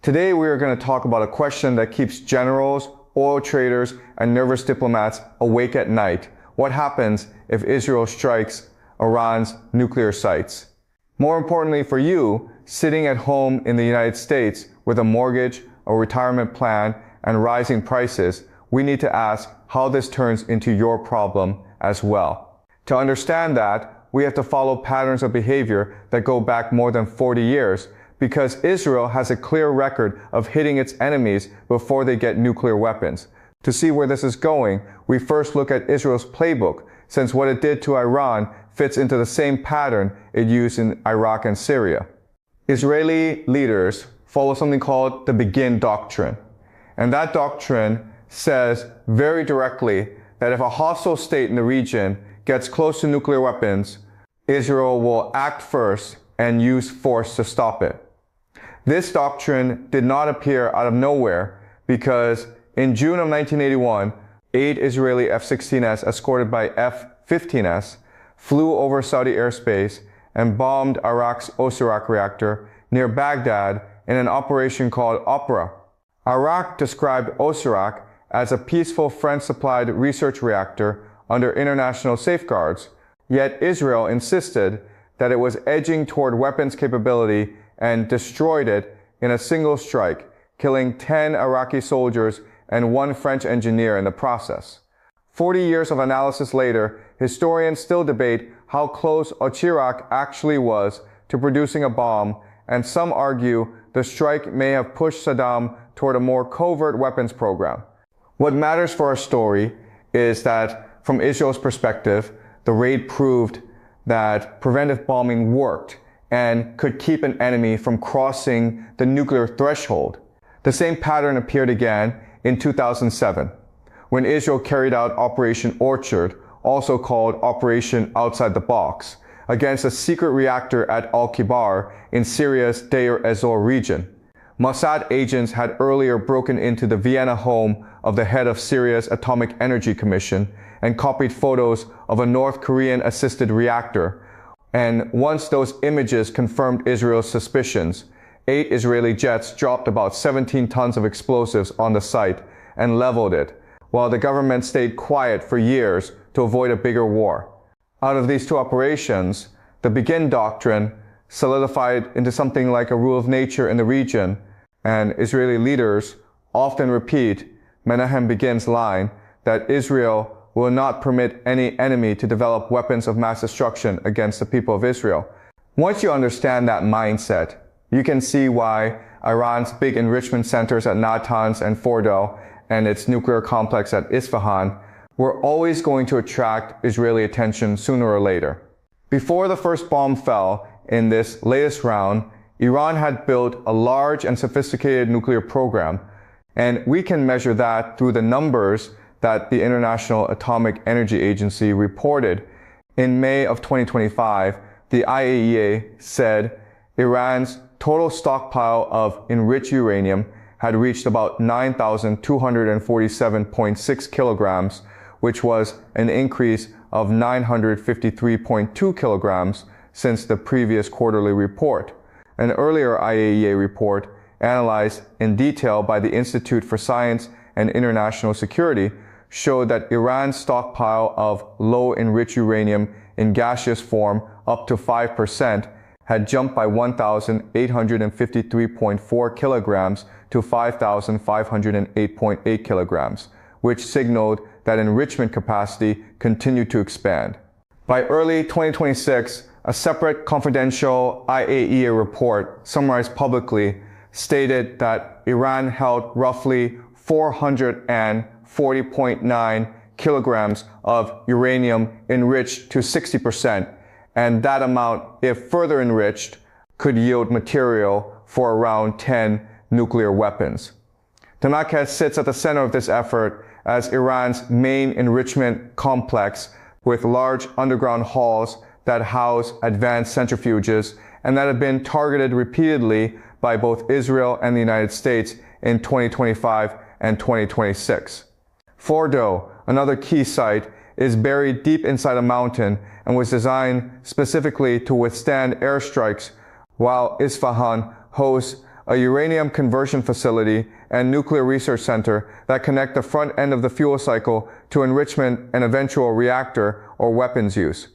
Today we are going to talk about a question that keeps generals, oil traders, and nervous diplomats awake at night. What happens if Israel strikes Iran's nuclear sites? More importantly for you, sitting at home in the United States with a mortgage, a retirement plan, and rising prices, we need to ask how this turns into your problem as well. To understand that, we have to follow patterns of behavior that go back more than 40 years because Israel has a clear record of hitting its enemies before they get nuclear weapons. To see where this is going, we first look at Israel's playbook, since what it did to Iran fits into the same pattern it used in Iraq and Syria. Israeli leaders follow something called the Begin Doctrine. And that doctrine says very directly that if a hostile state in the region gets close to nuclear weapons, Israel will act first and use force to stop it. This doctrine did not appear out of nowhere because in June of 1981, 8 Israeli F-16s escorted by F-15s flew over Saudi airspace and bombed Iraq's Osirak reactor near Baghdad in an operation called Opera. Iraq described Osirak as a peaceful French-supplied research reactor under international safeguards, yet Israel insisted that it was edging toward weapons capability and destroyed it in a single strike, killing 10 Iraqi soldiers and 1 French engineer in the process. 40 years of analysis later, historians still debate how close Osirak actually was to producing a bomb, and some argue the strike may have pushed Saddam toward a more covert weapons program. What matters for our story is that, from Israel's perspective, the raid proved that preventive bombing worked and could keep an enemy from crossing the nuclear threshold. The same pattern appeared again in 2007, when Israel carried out Operation Orchard, also called Operation Outside the Box, against a secret reactor at Al-Kibar in Syria's Deir ez-Zor region. Mossad agents had earlier broken into the Vienna home of the head of Syria's Atomic Energy Commission and copied photos of a North Korean-assisted reactor. And once those images confirmed Israel's suspicions, 8 Israeli jets dropped about 17 tons of explosives on the site and leveled it, while the government stayed quiet for years to avoid a bigger war. Out of these 2 operations, the Begin Doctrine solidified into something like a rule of nature in the region, and Israeli leaders often repeat Menahem Begin's line that Israel will not permit any enemy to develop weapons of mass destruction against the people of Israel. Once you understand that mindset, you can see why Iran's big enrichment centers at Natanz and Fordo and its nuclear complex at Isfahan were always going to attract Israeli attention sooner or later. Before the first bomb fell in this latest round, Iran had built a large and sophisticated nuclear program, and we can measure that through the numbers that the International Atomic Energy Agency reported. In May of 2025, the IAEA said Iran's total stockpile of enriched uranium had reached about 9,247.6 kilograms, which was an increase of 953.2 kilograms since the previous quarterly report. An earlier IAEA report, analyzed in detail by the Institute for Science and International Security, showed that Iran's stockpile of low-enriched uranium in gaseous form up to 5% had jumped by 1,853.4 kilograms to 5,508.8 kilograms, which signaled that enrichment capacity continued to expand. By early 2026, a separate confidential IAEA report summarized publicly stated that Iran held roughly 440.9 kilograms of uranium enriched to 60%, and that amount, if further enriched, could yield material for around 10 nuclear weapons. Damascus sits at the center of this effort as Iran's main enrichment complex with large underground halls that house advanced centrifuges and that have been targeted repeatedly by both Israel and the United States in 2025 and 2026. Fordo, another key site, is buried deep inside a mountain and was designed specifically to withstand airstrikes, while Isfahan hosts a uranium conversion facility, and nuclear research center that connect the front end of the fuel cycle to enrichment and eventual reactor or weapons use.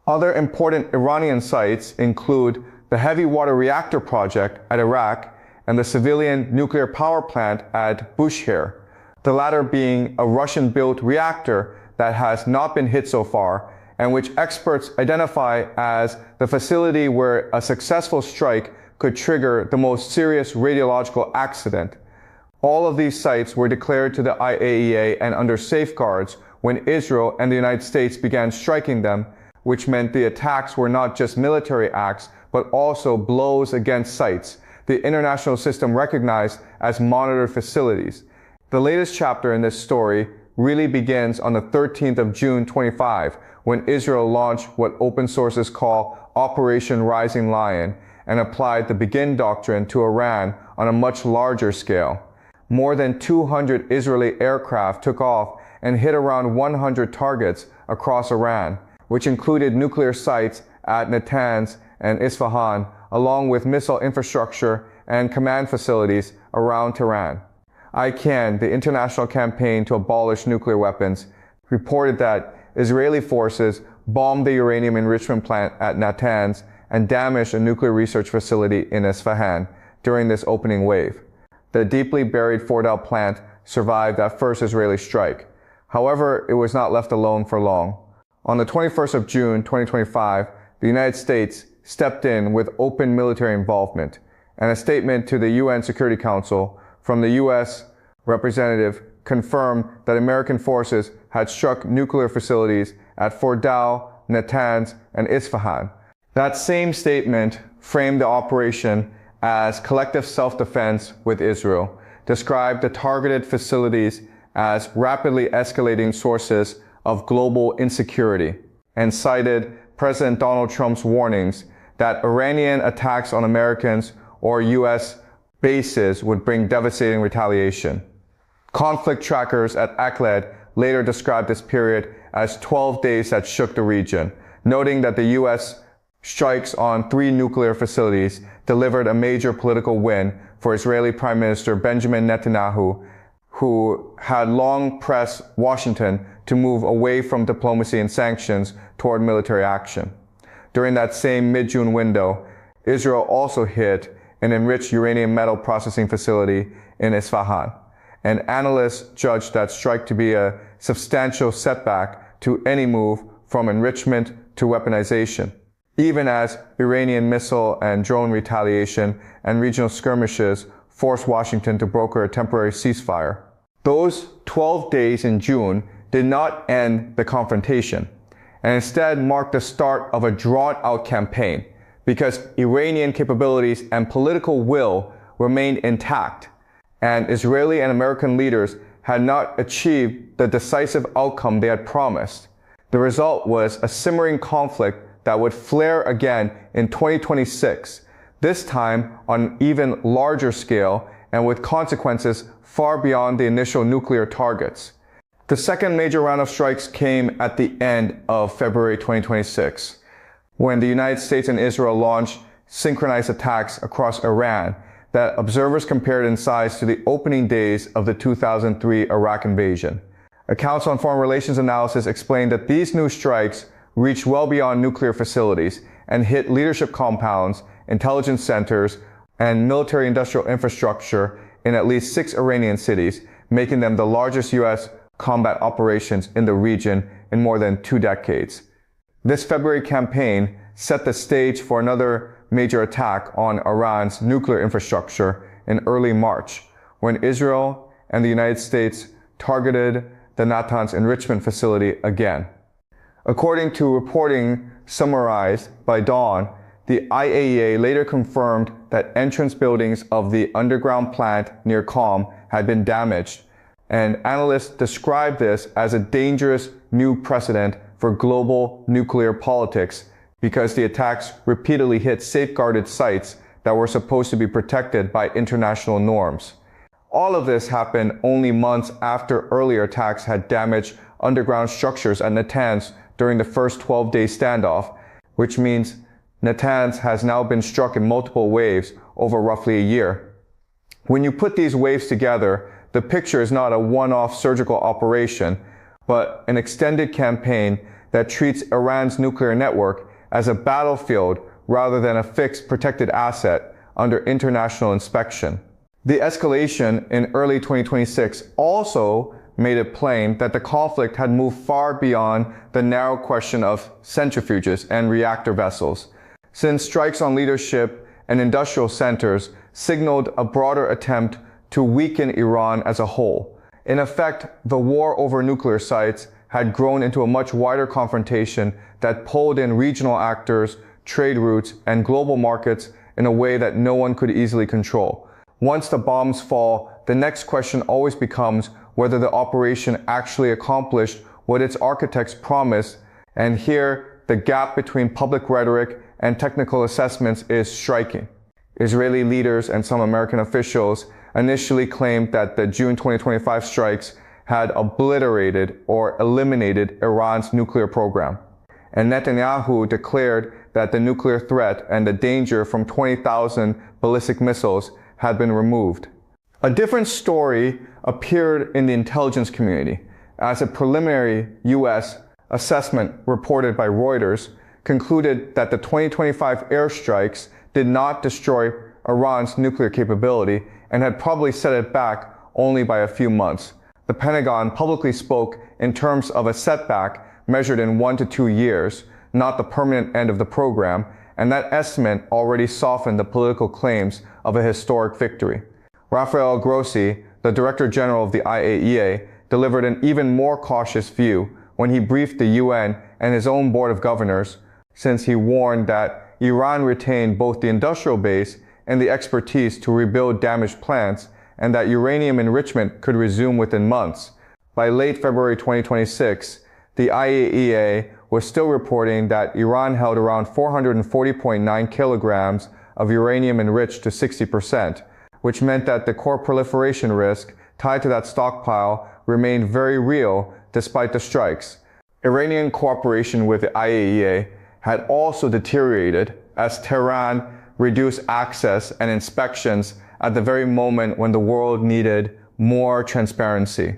Other important Iranian sites include the heavy water reactor project at Iraq and the civilian nuclear power plant at Bushehr, the latter being a Russian-built reactor that has not been hit so far, and which experts identify as the facility where a successful strike could trigger the most serious radiological accident. All of these sites were declared to the IAEA and under safeguards when Israel and the United States began striking them, which meant the attacks were not just military acts, but also blows against sites the international system recognized as monitored facilities. The latest chapter in this story really begins on the 13th of June 25, when Israel launched what open sources call Operation Rising Lion and applied the Begin Doctrine to Iran on a much larger scale. More than 200 Israeli aircraft took off and hit around 100 targets across Iran, which included nuclear sites at Natanz and Isfahan, along with missile infrastructure and command facilities around Tehran. ICAN, the international campaign to abolish nuclear weapons, reported that Israeli forces bombed the uranium enrichment plant at Natanz and damaged a nuclear research facility in Isfahan during this opening wave. The deeply buried Fordal plant survived that first Israeli strike. However, it was not left alone for long. On the 21st of June 2025, the United States stepped in with open military involvement, and a statement to the UN Security Council from the U.S. representative confirmed that American forces had struck nuclear facilities at Fordal, Natanz, and Isfahan. That same statement framed the operation as collective self-defense with Israel, described the targeted facilities as rapidly escalating sources of global insecurity, and cited President Donald Trump's warnings that Iranian attacks on Americans or U.S. bases would bring devastating retaliation. Conflict trackers at ACLED later described this period as 12 days that shook the region, noting that the U.S. strikes on 3 nuclear facilities delivered a major political win for Israeli Prime Minister Benjamin Netanyahu, who had long pressed Washington to move away from diplomacy and sanctions toward military action. During that same mid-June window, Israel also hit an enriched uranium metal processing facility in Isfahan, and analysts judged that strike to be a substantial setback to any move from enrichment to weaponization, even as Iranian missile and drone retaliation and regional skirmishes forced Washington to broker a temporary ceasefire. Those 12 days in June did not end the confrontation, and instead marked the start of a drawn-out campaign, because Iranian capabilities and political will remained intact, and Israeli and American leaders had not achieved the decisive outcome they had promised. The result was a simmering conflict that would flare again in 2026, this time on an even larger scale and with consequences far beyond the initial nuclear targets. The second major round of strikes came at the end of February 2026, when the United States and Israel launched synchronized attacks across Iran that observers compared in size to the opening days of the 2003 Iraq invasion. Accounts on Foreign Relations Analysis explained that these new strikes reached well beyond nuclear facilities and hit leadership compounds, intelligence centers, and military-industrial infrastructure in at least 6 Iranian cities, making them the largest U.S. combat operations in the region in more than 2 decades. This February campaign set the stage for another major attack on Iran's nuclear infrastructure in early March, when Israel and the United States targeted the Natanz enrichment facility again. According to reporting summarized by Dawn, the IAEA later confirmed that entrance buildings of the underground plant near Qom had been damaged, and analysts described this as a dangerous new precedent for global nuclear politics because the attacks repeatedly hit safeguarded sites that were supposed to be protected by international norms. All of this happened only months after earlier attacks had damaged underground structures at Natanz during the first 12-day standoff, which means Natanz has now been struck in multiple waves over roughly a year. When you put these waves together, the picture is not a one-off surgical operation, but an extended campaign that treats Iran's nuclear network as a battlefield rather than a fixed protected asset under international inspection. The escalation in early 2026 also made it plain that the conflict had moved far beyond the narrow question of centrifuges and reactor vessels, since strikes on leadership and industrial centers signaled a broader attempt to weaken Iran as a whole. In effect, the war over nuclear sites had grown into a much wider confrontation that pulled in regional actors, trade routes, and global markets in a way that no one could easily control. Once the bombs fall, the next question always becomes whether the operation actually accomplished what its architects promised, and here the gap between public rhetoric and technical assessments is striking. Israeli leaders and some American officials initially claimed that the June 2025 strikes had obliterated or eliminated Iran's nuclear program. And Netanyahu declared that the nuclear threat and the danger from 20,000 ballistic missiles had been removed. A different story appeared in the intelligence community as a preliminary U.S. assessment reported by Reuters concluded that the 2025 airstrikes did not destroy Iran's nuclear capability and had probably set it back only by a few months. The Pentagon publicly spoke in terms of a setback measured in 1 to 2 years, not the permanent end of the program, and that estimate already softened the political claims of a historic victory. Rafael Grossi, the Director General of the IAEA, delivered an even more cautious view when he briefed the UN and his own Board of Governors, since he warned that Iran retained both the industrial base and the expertise to rebuild damaged plants, and that uranium enrichment could resume within months. By late February 2026, the IAEA was still reporting that Iran held around 440.9 kilograms of uranium enriched to 60%, which meant that the core proliferation risk tied to that stockpile remained very real despite the strikes. Iranian cooperation with the IAEA had also deteriorated as Tehran reduced access and inspections at the very moment when the world needed more transparency,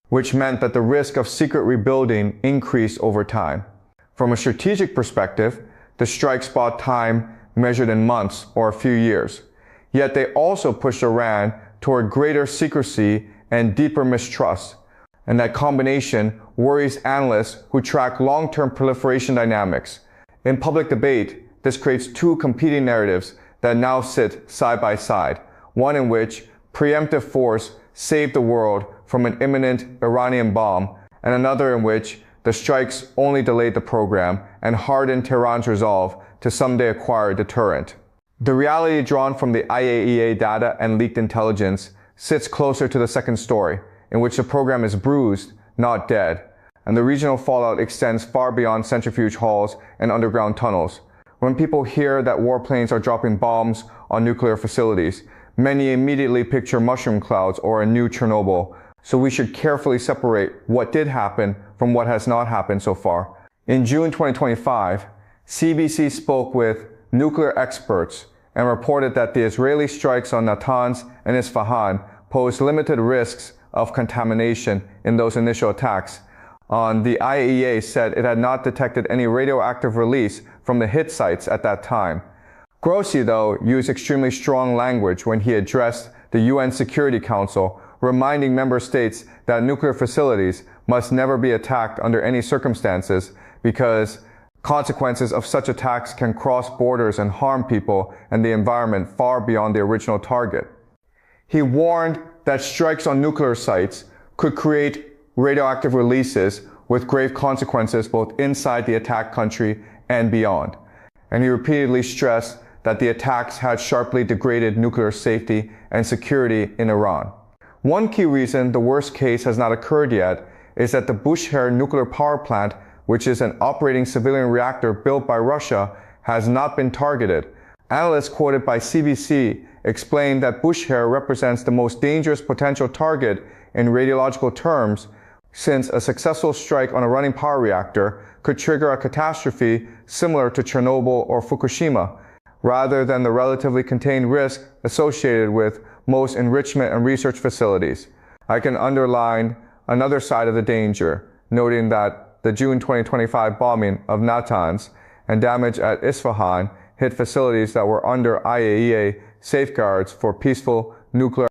which meant that the risk of secret rebuilding increased over time. From a strategic perspective, the strikes bought time measured in months or a few years. Yet they also pushed Iran toward greater secrecy and deeper mistrust. And that combination worries analysts who track long-term proliferation dynamics. In public debate, this creates two competing narratives that now sit side by side, one in which preemptive force saved the world from an imminent Iranian bomb, and another in which the strikes only delayed the program and hardened Tehran's resolve to someday acquire a deterrent. The reality drawn from the IAEA data and leaked intelligence sits closer to the second story, in which the program is bruised, not dead, and the regional fallout extends far beyond centrifuge halls and underground tunnels. When people hear that warplanes are dropping bombs on nuclear facilities, many immediately picture mushroom clouds or a new Chernobyl, so we should carefully separate what did happen from what has not happened so far. In June 2025, CBC spoke with nuclear experts and reported that the Israeli strikes on Natanz and Isfahan posed limited risks of contamination in those initial attacks. The IAEA said it had not detected any radioactive release from the hit sites at that time. Grossi, though, used extremely strong language when he addressed the UN Security Council, reminding member states that nuclear facilities must never be attacked under any circumstances because consequences of such attacks can cross borders and harm people and the environment far beyond the original target. He warned that strikes on nuclear sites could create radioactive releases with grave consequences both inside the attacked country and beyond. And he repeatedly stressed that the attacks had sharply degraded nuclear safety and security in Iran. One key reason the worst case has not occurred yet is that the Bushehr nuclear power plant, which is an operating civilian reactor built by Russia, has not been targeted. Analysts quoted by CBC explained that Bushehr represents the most dangerous potential target in radiological terms, since a successful strike on a running power reactor could trigger a catastrophe similar to Chernobyl or Fukushima, rather than the relatively contained risk associated with most enrichment and research facilities. I can underline another side of the danger, noting that the June 2025 bombing of Natanz and damage at Isfahan hit facilities that were under IAEA safeguards for peaceful nuclear